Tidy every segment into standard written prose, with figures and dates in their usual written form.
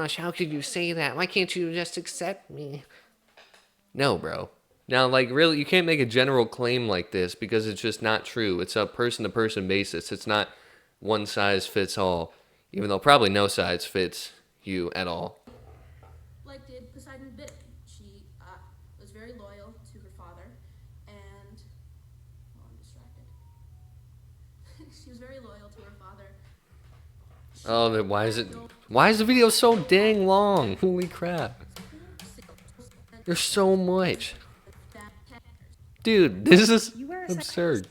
gosh, how could you say that? Why can't you just accept me? No, bro. Now, like, really, you can't make a general claim like this because it's just not true. It's a person-to-person basis. It's not one size fits all, even though probably no size fits you at all. Like did Poseidon bit. She was very loyal to her father, and I'm distracted. She was very loyal to her father. Oh, then why is it? Why is the video so dang long? Holy crap! There's so much, dude. This is absurd.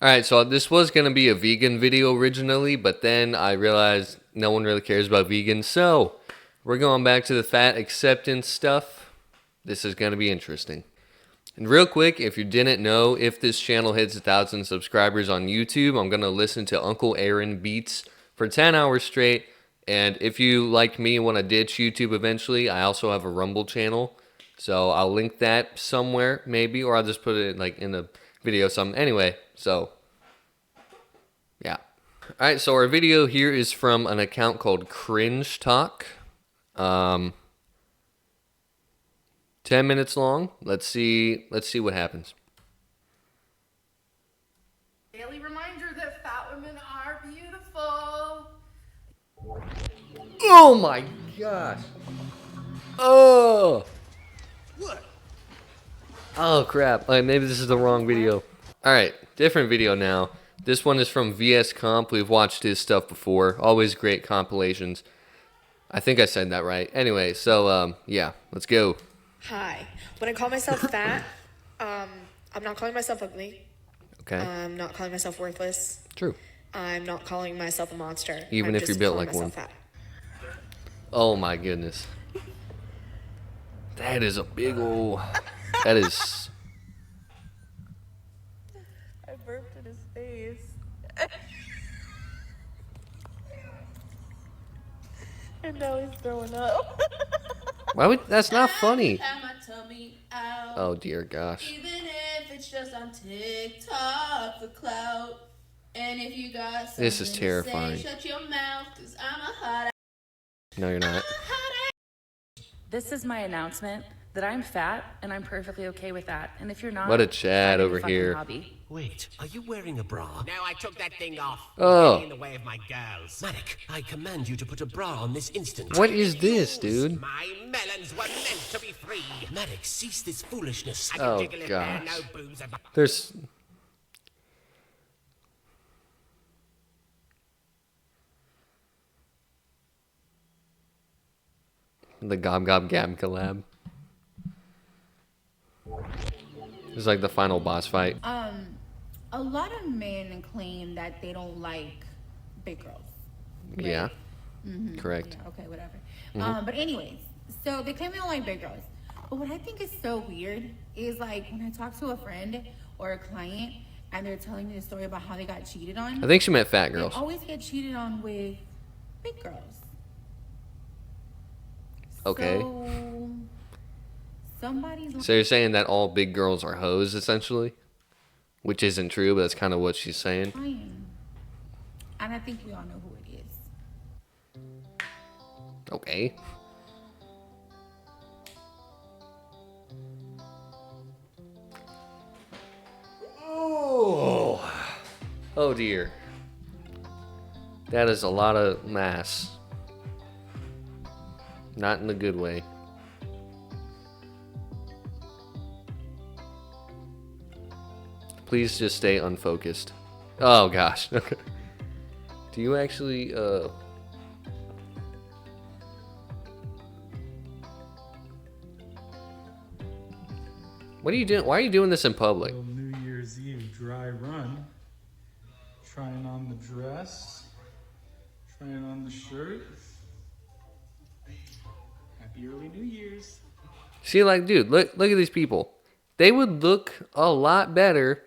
Alright, so this was going to be a vegan video originally, but then I realized no one really cares about vegans, so we're going back to the fat acceptance stuff. This is going to be interesting. And real quick, if you didn't know, if this channel hits 1,000 subscribers on YouTube, I'm going to listen to Uncle Aaron Beats for 10 hours straight. And if you, like me, want to ditch YouTube eventually, I also have a Rumble channel. So I'll link that somewhere, maybe, or I'll just put it like in the video something. Anyway, so yeah. Alright, so our video here is from an account called Cringe Talk. 10 minutes long. Let's see what happens. Daily reminder that fat women are beautiful. Oh my gosh. Oh. What? Oh crap. Maybe this is the wrong video. Alright, different video now. This one is from VS Comp. We've watched his stuff before. Always great compilations. I think I said that right. Anyway, so yeah, let's go. Hi. When I call myself fat, I'm not calling myself ugly. Okay. I'm not calling myself worthless. True. I'm not calling myself a monster. Even I'm if just you're built calling like myself one. Fat. Oh my goodness. That is a big ol'... That is... I burped in his face. And now he's throwing up. Why would... That's not funny. Have my tummy out. Oh dear gosh. Even if it's just on TikTok for clout. And if you got something This is terrifying. to say, shut your mouth, cause I'm a hot No, you're not. This is my announcement that I'm fat and I'm perfectly okay with that. And if you're not, What a Chad find a over fucking here. hobby. Wait, are you wearing a bra? No, I took that thing off. Oh. Getting in the way of my girls. Manik, I command you to put a bra on this instant. What is this, dude? My melons were meant to be free. Manik, cease this foolishness. I can Oh, jiggle it gosh. there, no boobs and There's... The Gob Gob Gab collab. This is like the final boss fight. A lot of men claim that they don't like big girls. Yeah. Correct. Yeah, okay, whatever. But anyways, so they claim they don't like big girls. But what I think is so weird is like when I talk to a friend or a client and they're telling me the story about how they got cheated on. I think she meant fat They girls. always get cheated on with big girls. Okay. So somebody's So you're saying that all big girls are hoes, essentially? Which isn't true, but that's kind of what she's saying. lying. And I think we all know who it is. Okay. Oh. Oh dear. That is a lot of mass. Not in a good way. Please just stay unfocused. Oh gosh. Okay. Do you actually What are you doing? Why are you doing this in public? Little New Year's Eve dry run. Trying on the dress. Trying on the shirt. Happy early New Year's. See, like, dude, look at these people. They would look a lot better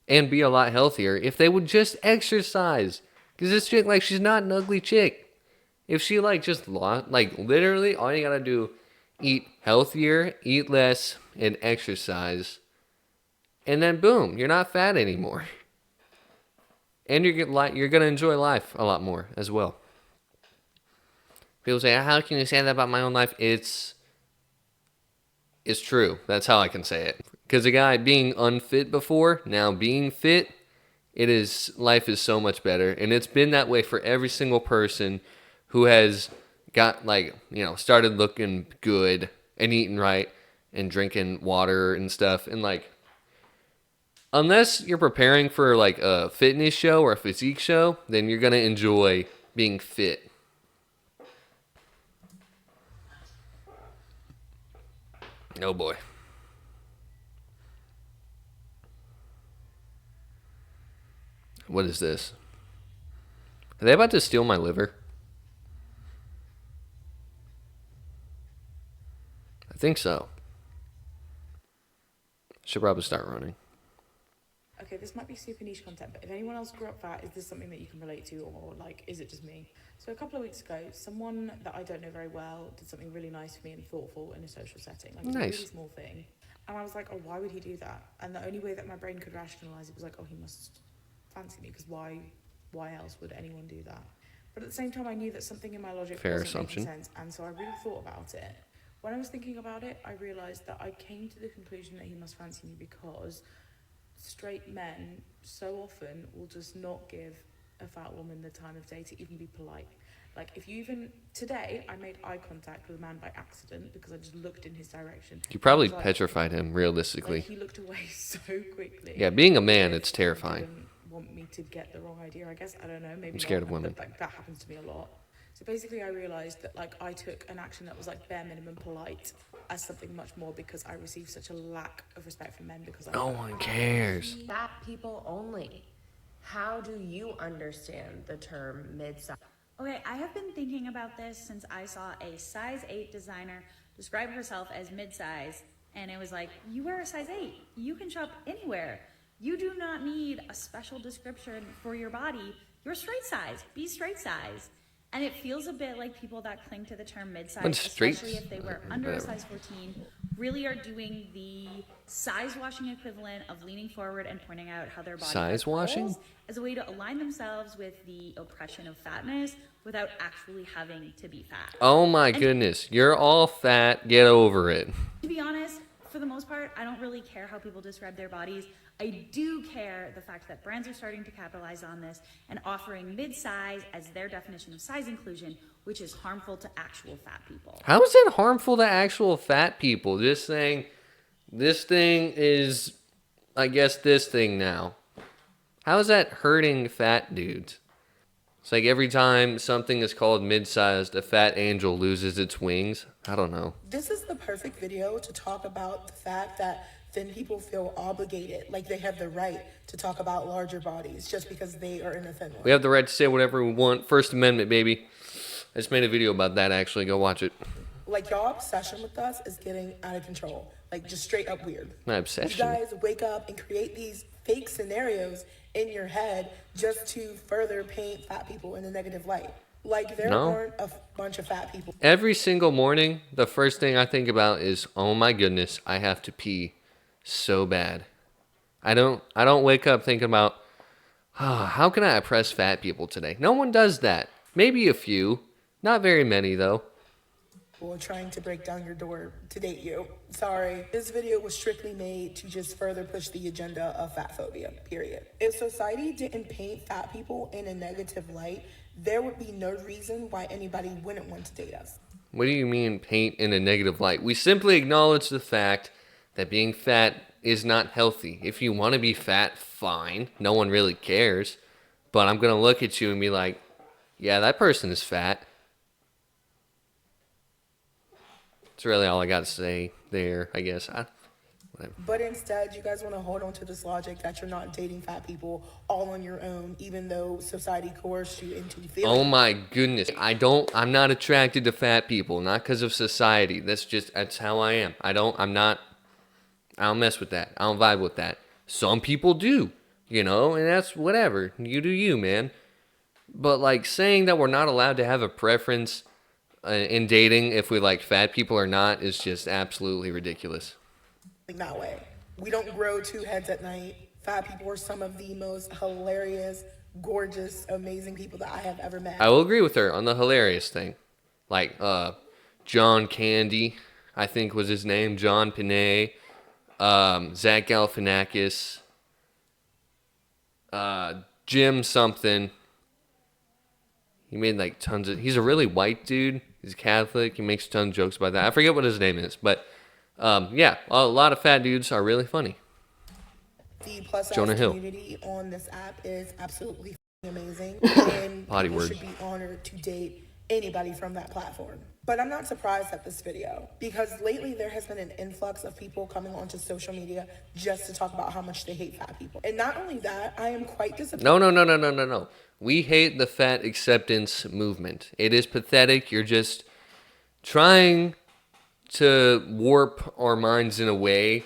and be a lot healthier if they would just exercise. Because this chick, like, she's not an ugly chick. If she, like, just, like, literally, all you gotta do, eat healthier, eat less, and exercise. and then boom, you're not fat anymore. And you're gonna enjoy life a lot more as well. People say, how can you say that about my own life? It's true. That's how I can say it. Because a guy being unfit before, now being fit, life is so much better. And it's been that way for every single person who has got, started looking good and eating right and drinking water and stuff. And, unless you're preparing for, a fitness show or a physique show, then you're going to enjoy being fit. Oh, boy. What is this? Are they about to steal my liver? I think so. Should probably start running. Okay, this might be super niche content, but if anyone else grew up fat, is this something that you can relate to, or is it just me? So a couple of weeks ago, someone that I don't know very well did something really nice for me and thoughtful in a social setting. Nice. A really small thing. And I was like, oh, why would he do that? And the only way that my brain could rationalize it was like, oh, he must fancy me, because why else would anyone do that? But at the same time, I knew that something in my logic wasn't making sense, and so I really thought about it. When I was thinking about it, I realized that I came to the conclusion that he must fancy me because straight men so often will just not give a fat woman the time of day to even be polite. Today, I made eye contact with a man by accident because I just looked in his direction. You probably petrified him, realistically. He looked away so quickly. Yeah, being a man, it's terrifying. He didn't want me to get the wrong idea, I guess. I don't know. Maybe I'm scared not, of women. But that happens to me a lot. So basically, I realized that I took an action that was bare minimum polite as something much more because I received such a lack of respect from men because no one cares. Fat people only. How do you understand the term mid-size? Okay, I have been thinking about this since I saw a size 8 designer describe herself as mid-size, and it was like, you wear a size 8. You can shop anywhere. You do not need a special description for your body. You're straight size. Be straight size. And it feels a bit like people that cling to the term mid-size, especially if they wear under a size 14, really are doing the size-washing equivalent of leaning forward and pointing out how their body size-washing as a way to align themselves with the oppression of fatness without actually having to be fat. Oh my goodness, you're all fat, get over it. To be honest, for the most part, I don't really care how people describe their bodies. I do care the fact that brands are starting to capitalize on this and offering mid-size as their definition of size inclusion, which is harmful to actual fat people. How is it harmful to actual fat people? Just saying, this thing is, I guess, this thing now. How is that hurting fat dudes? It's like every time something is called mid-sized, a fat angel loses its wings. I don't know. This is the perfect video to talk about the fact that thin people feel obligated, like they have the right to talk about larger bodies just because they are in a thin one. We have the right to say whatever we want. First Amendment, baby. I just made a video about that, actually. Go watch it. Y'all obsession with us is getting out of control. Just straight up weird. My obsession. You guys wake up and create these fake scenarios in your head just to further paint fat people in a negative light. There aren't a bunch of fat people. Every single morning, the first thing I think about is, oh my goodness, I have to pee so bad. I don't wake up thinking about, how can I oppress fat people today? No one does that. Maybe a few. Not very many, though. People trying to break down your door to date you. Sorry. This video was strictly made to just further push the agenda of fat phobia, period. If society didn't paint fat people in a negative light, there would be no reason why anybody wouldn't want to date us. What do you mean paint in a negative light? We simply acknowledge the fact that being fat is not healthy. If you want to be fat, fine. No one really cares. But I'm going to look at you and be like, yeah, that person is fat. That's really all I got to say there, I guess. But instead, you guys want to hold on to this logic that you're not dating fat people all on your own, even though society coerced you into feeling. Oh my goodness. I'm not attracted to fat people, not because of society. That's how I am. I don't mess with that. I don't vibe with that. Some people do, and that's whatever. You do you, man. But saying that we're not allowed to have a preference in dating if we like fat people or not is just absolutely ridiculous. That way. We don't grow two heads at night. Fat people are some of the most hilarious, gorgeous, amazing people that I have ever met. I will agree with her on the hilarious thing. Like, John Candy, I think was his name, John Panay, Zach Galifianakis, Jim something. He made like tons of, he's a really white dude. He's Catholic. He makes tons of jokes about that. I forget what his name is, but yeah, a lot of fat dudes are really funny. The plus size Jonah Hill. community on this app is absolutely amazing, and Potty people word. should be honored to date anybody from that platform. But I'm not surprised at this video, because lately there has been an influx of people coming onto social media just to talk about how much they hate fat people. And not only that, I am quite disappointed. No. We hate the fat acceptance movement. It is pathetic. You're just trying to warp our minds in a way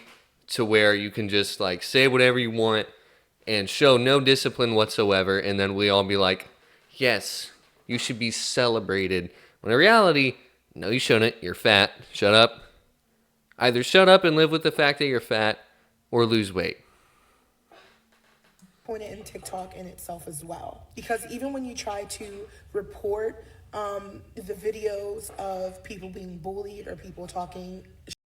to where you can just like say whatever you want and show no discipline whatsoever, and then we all be like, yes, you should be celebrated. When in reality, no, you shouldn't. You're fat. Shut up. Either shut up and live with the fact that you're fat, or lose weight. In TikTok in itself as well, because even when you try to report the videos of people being bullied or people talking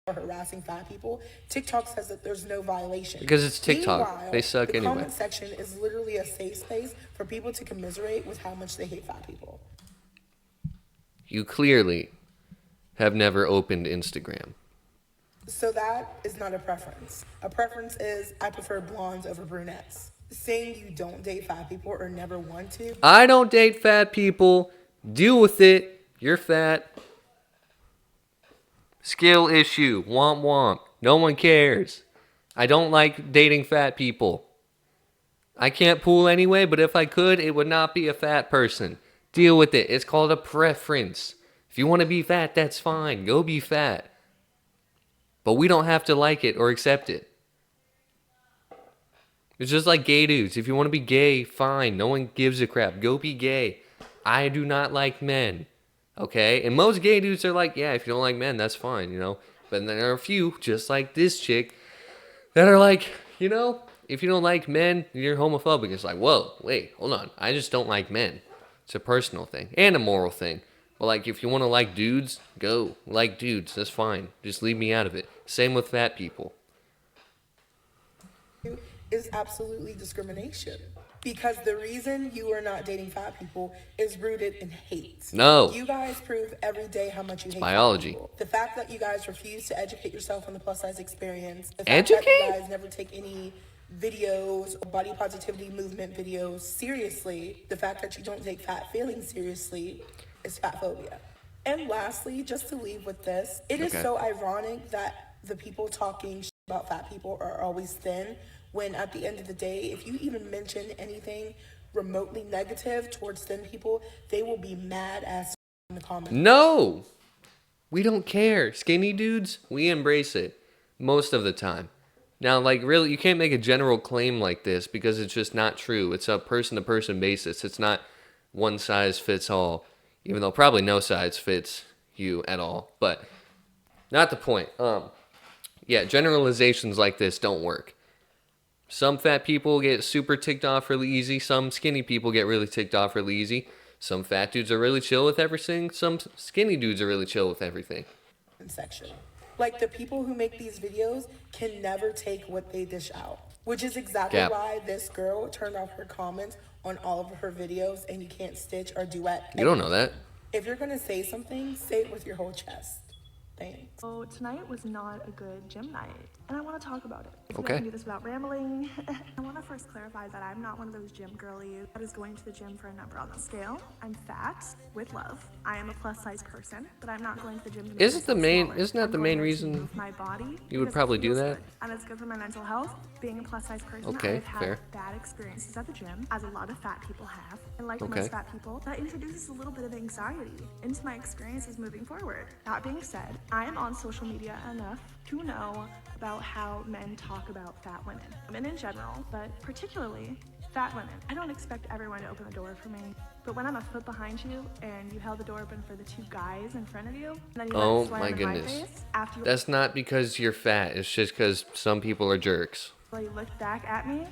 or harassing fat people, TikTok says that there's no violation. Because it's TikTok. Meanwhile, They suck the anyway. comment section is literally a safe space for people to commiserate with how much they hate fat people. You clearly have never opened Instagram. So that is not a preference. A preference is I prefer blondes over brunettes. Saying you don't date fat people or never want to. I don't date fat people. Deal with it. You're fat. Skill issue. Womp womp. No one cares. I don't like dating fat people. I can't pool anyway, but if I could, it would not be a fat person. Deal with it. It's called a preference. If you want to be fat, that's fine. Go be fat. But we don't have to like it or accept it. It's just like gay dudes. If you want to be gay, fine. No one gives a crap. Go be gay. I do not like men. Okay? And most gay dudes are like, yeah, if you don't like men, that's fine, you know? But then there are a few, just like this chick, that are like, you know, if you don't like men, you're homophobic. It's like, whoa, wait, hold on. I just don't like men. It's a personal thing and a moral thing. But like, if you want to like dudes, go. Like dudes. That's fine. Just leave me out of it. Same with fat people. Is absolutely discrimination, because the reason you are not dating fat people is rooted in hate. No. You guys prove every day how much you hate biology. fat people. The fact that you guys refuse to educate yourself on the plus size experience, the fact Educate? that you guys never take any videos or body positivity movement videos seriously, the fact that you don't take fat feelings seriously is fat phobia. And lastly, just to leave with this, it is so ironic that the people talking about fat people are always thin, when at the end of the day, if you even mention anything remotely negative towards thin people, they will be mad as in the comments. No! We don't care. Skinny dudes, we embrace it. Most of the time. Now, like, really, you can't make a general claim like this because it's just not true. It's a person-to-person basis. It's not one size fits all. Even though probably no size fits you at all. But not the point. Yeah, generalizations like this don't work. Some fat people get super ticked off really easy. Some skinny people get really ticked off really easy. Some fat dudes are really chill with everything. Some skinny dudes are really chill with everything. Section. Like, the people who make these videos can never take what they dish out. Which is exactly why this girl turned off her comments on all of her videos, and you can't stitch or duet. You don't know that. If you're gonna say something, say it with your whole chest. Thanks. So tonight was not a good gym night, and I want to talk about it. If Okay. I can do this without rambling. I want to first clarify that I'm not one of those gym girlies that is going to the gym for a number on the scale. I'm fat with love. I am a plus size person, but I'm not going to the gym to make Isn't myself that smaller. the I'm main going to reason move my body you would because it probably do feels that? good, and it's good for my mental health. Being a plus size person, Okay, I've had fair. bad experiences at the gym, as a lot of fat people have. And like Okay. most fat people, that introduces a little bit of anxiety into my experiences moving forward. That being said, I am on social media enough to know about how men talk about fat women in general, but particularly Fat women. I don't expect everyone to open the door for me. But when I'm a foot behind you and you held the door open for the two guys in front of you, and then you Oh let it slam my in goodness. my face after you, That's not because you're fat. It's just because some people are jerks. you looked back at me.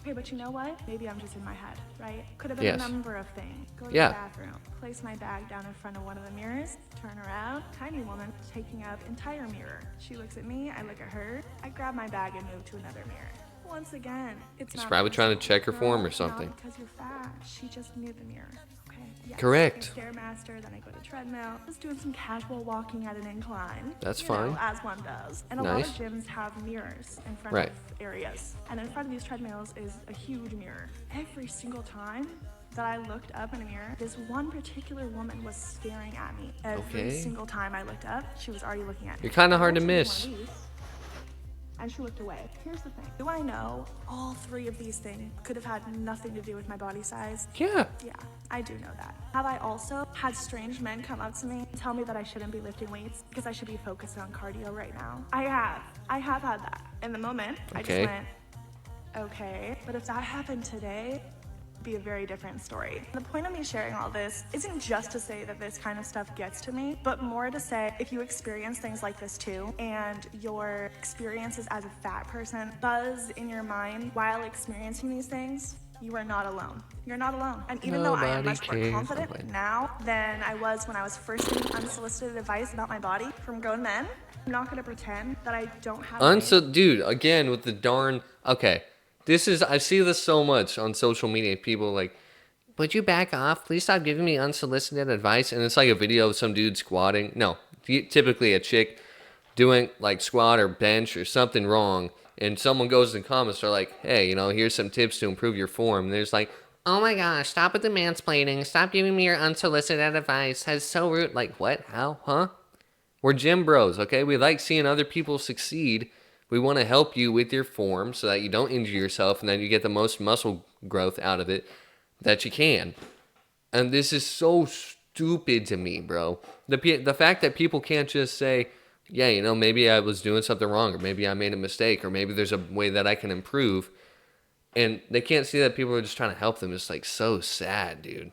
Okay, but you know what? Maybe I'm just in my head, right? Could have been Yes. a number of things. Go to Yeah. the bathroom, place my bag down in front of one of the mirrors, turn around, tiny woman taking up entire mirror. She looks at me, I look at her, I grab my bag and move to another mirror. Once again, it's He's not probably trying to personal. check her form or Girl, something. Not because you're fat. She just knew the mirror. Okay. Yes. Correct. I Stairmaster, then I go to treadmill. Just doing some casual walking at an incline. That's you fine. know, as one does. And a Nice. lot of gyms have mirrors in front Right. of areas. And in front of these treadmills is a huge mirror. Every single time that I looked up in a mirror, this one particular woman was staring at me. Every Okay. single time I looked up, she was already looking at me. You're kinda hard to I went miss. one of these, and she looked away. Here's the thing. Do I know all three of these things could have had nothing to do with my body size? Yeah. Yeah, I do know that. Have I also had strange men come up to me and tell me that I shouldn't be lifting weights because I should be focused on cardio right now? I have. I have had that. In the moment, I Okay. just went, okay. But if that happened today, it'd be a very different story. The point of me sharing all this isn't just to say that this kind of stuff gets to me, but more to say if you experience things like this too, and your experiences as a fat person buzz in your mind while experiencing these things, you are not alone. You're not alone. And even though I am Nobody much more cares. confident Nobody. now than I was when I was first getting unsolicited advice about my body from grown men, I'm not gonna pretend that I don't have Dude, again with the darn. Okay, I see this so much on social media. People like, would you back off? Please stop giving me unsolicited advice. And it's like a video of some dude squatting. No, typically a chick doing like squat or bench or something wrong. And someone goes in the comments, they're like, hey, here's some tips to improve your form. And there's like, oh my gosh, stop with the mansplaining. Stop giving me your unsolicited advice. That's so rude. Like, what? How? Huh? We're gym bros, okay? We like seeing other people succeed. We want to help you with your form so that you don't injure yourself and that you get the most muscle growth out of it that you can. And this is so stupid to me, bro. The fact that people can't just say, yeah, maybe I was doing something wrong, or maybe I made a mistake, or maybe there's a way that I can improve. And they can't see that people are just trying to help them. It's like so sad, dude.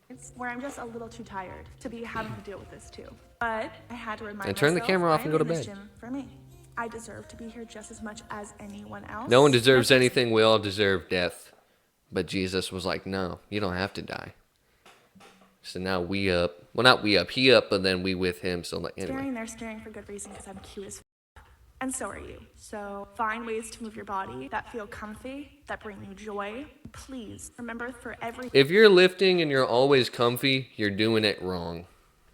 It's where I'm just a little too tired to be having to deal with this too. But I had to remind And turn the myself camera off I and am go to in this bed. gym for me. I deserve to be here just as much as anyone else. No one deserves anything. We all deserve death. But Jesus was like, no, you don't have to die. So now we up. Well, not we up. He up, but then we with him. So like, anyway. Staring, they're staring for good reason because I'm cute as f. And so are you. So find ways to move your body that feel comfy, that bring you joy. Please remember for every If you're lifting and you're always comfy, you're doing it wrong.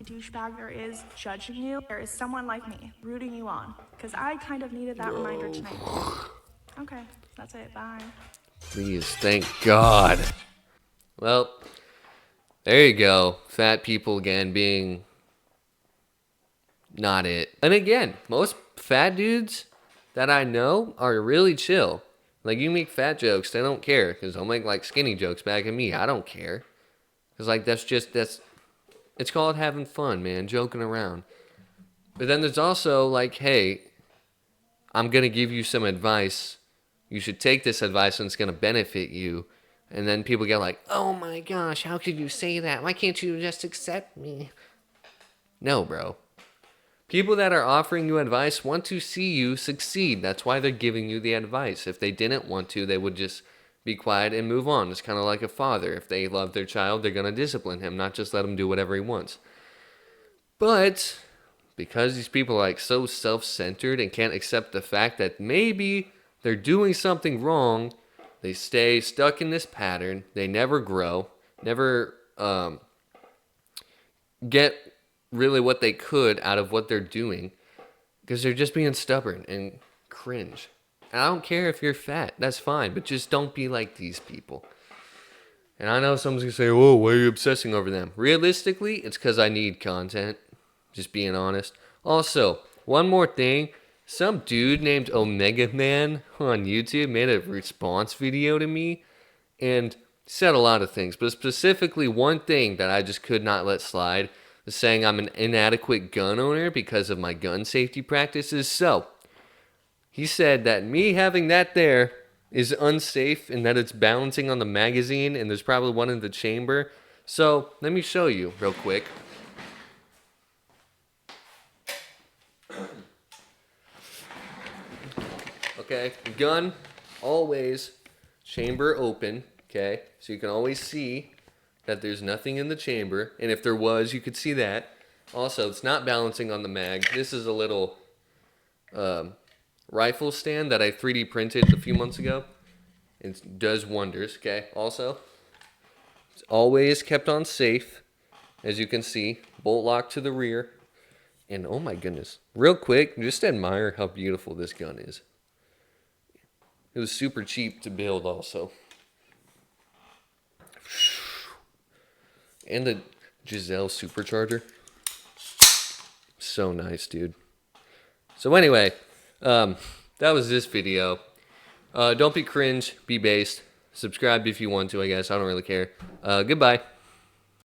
douchebag there is judging you, there is someone like me rooting you on. Because I kind of needed that reminder tonight. Okay, that's it. Bye. Please, thank God. Well, there you go. Fat people again being not it. And again, most fat dudes that I know are really chill. Like, you make fat jokes, they don't care. Because they'll make, like, skinny jokes back at me. I don't care. Because, like, it's called having fun, man. Joking around. But then there's also, like, hey, I'm going to give you some advice. You should take this advice and it's going to benefit you. And then people get like, oh my gosh, how could you say that? Why can't you just accept me? No, bro. People that are offering you advice want to see you succeed. That's why they're giving you the advice. If they didn't want to, they would just be quiet and move on. It's kind of like a father. If they love their child, they're going to discipline him, not just let him do whatever he wants. But because these people are like so self-centered and can't accept the fact that maybe they're doing something wrong, they stay stuck in this pattern. They never grow, never get really what they could out of what they're doing because they're just being stubborn and cringe. And I don't care if you're fat. That's fine. But just don't be like these people. And I know someone's going to say, whoa, why are you obsessing over them? Realistically, it's because I need content. Just being honest. Also, one more thing. Some dude named Omega Man on YouTube made a response video to me and said a lot of things, but specifically one thing that I just could not let slide is saying I'm an inadequate gun owner because of my gun safety practices. So, he said that me having that there is unsafe in that it's balancing on the magazine, and there's probably one in the chamber. So let me show you real quick. Okay, gun always chamber open. Okay, so you can always see that there's nothing in the chamber, and if there was, you could see that. Also, it's not balancing on the mag. This is a little rifle stand that I 3D printed a few months ago. It does wonders, okay? Also, it's always kept on safe, as you can see. Bolt lock to the rear. And oh my goodness, real quick, just admire how beautiful this gun is. It was super cheap to build also. And the Giselle supercharger. So nice, dude. So anyway, that was this video. Don't be cringe, be based. Subscribe if you want to, I guess. I don't really care. Goodbye.